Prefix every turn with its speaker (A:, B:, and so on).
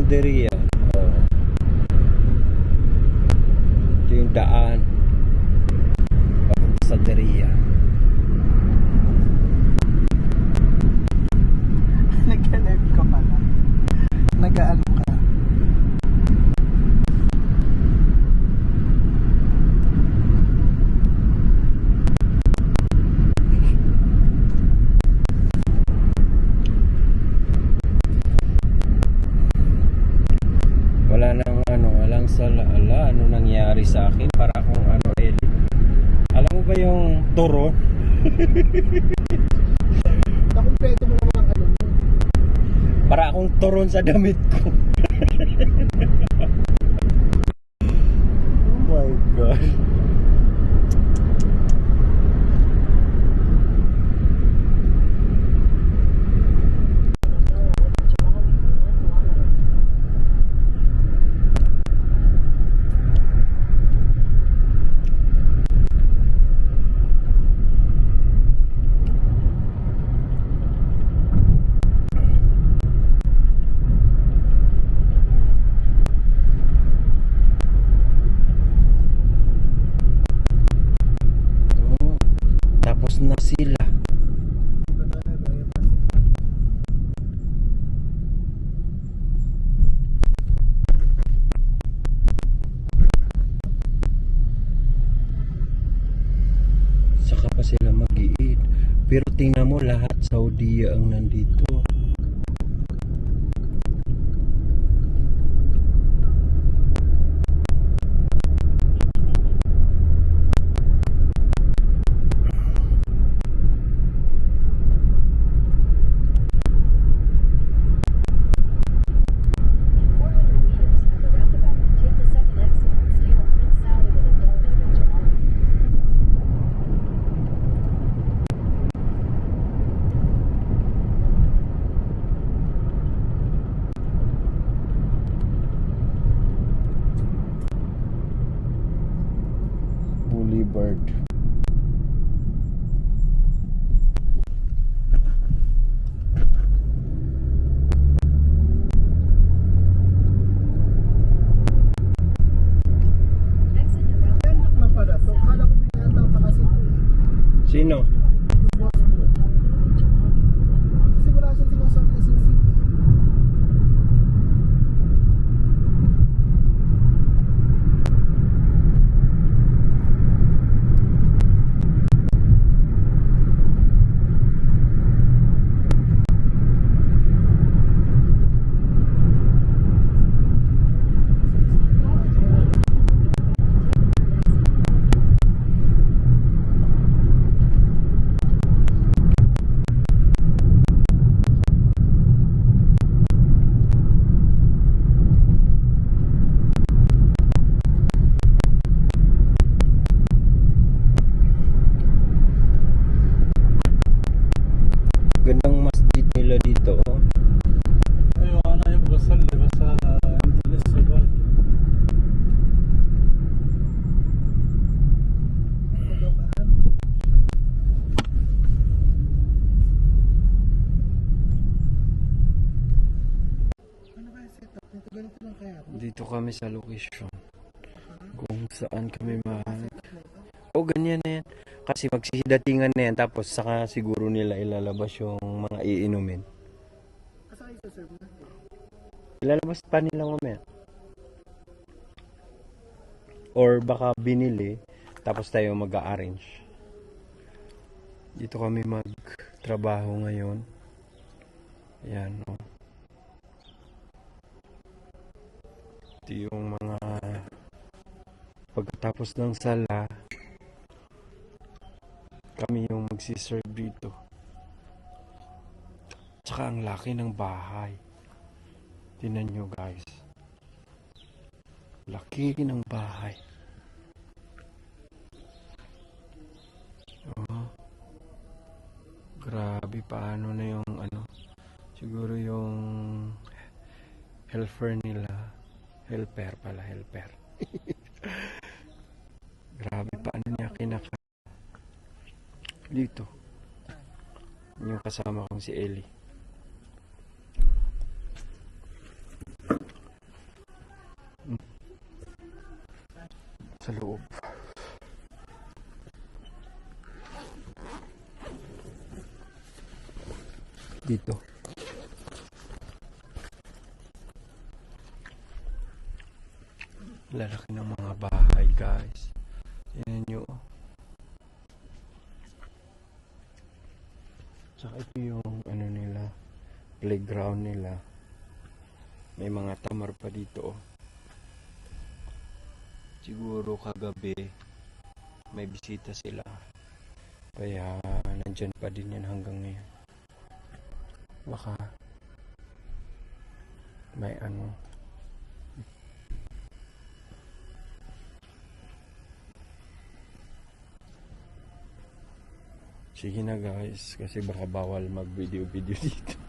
A: Salderia. Oh. Ito yung daan papunta sa Salderia.
B: Nag-live ka pala. Nag-ano ka.
A: Wala nang ano, walang sala. Ano nangyari sa akin? Para akong ano, Eli. Alam mo ba yung turon?
B: Nakumpleto mo naman ang ano mo.
A: Para akong turon sa damit ko. Oh my God. Tapos na sila. Saka pa sila mag-iid. Pero tingnan mo, lahat Saudi ang nandito. Boulevard.
B: Anak na pala to. Kala ko binata pa kasi to.
A: Sino?
B: Yung boss ko. Kasi wala siyang sinasabi na sisi.
A: Gandang masjid nila dito, oh.
C: ايوه انا يبغى اصلي بس هذا انت لسه برد.
B: Ano ba yung setup nito? Ganito lang kaya to?
A: Dito kami sa location kung saan kami o ganyan na yan. Kasi magsisidatingan na yan, tapos saka siguro nila ilalabas yung mga iinumin.
B: Asa kayo sa serve na?
A: Ilalabas pa nila mamaya. Or baka binili, tapos tayo mag-a-arrange. Dito kami magtrabaho ngayon. Ayan, oh. Ito yung mga pagkatapos ng sala, kami yung magsiserve dito. Tsaka ang laki ng bahay. Tingnan nyo, guys. Laki ng bahay. Oh. Grabe, paano na yung ano, siguro yung helper nila. Helper pala, helper. Grabe, paano niya kinaka dito. Yung kasama kong si Ellie. sa loob. Dito. Lalaki ng mga bahay, guys. Tingnan nyo. Tsaka ito yung ano nila, playground nila. May mga tamar pa dito. Siguro kagabi may bisita sila. Kaya nandyan pa din yan hanggang ngayon. Baka may ano. Sige na guys, kasi baka bawal mag-video dito.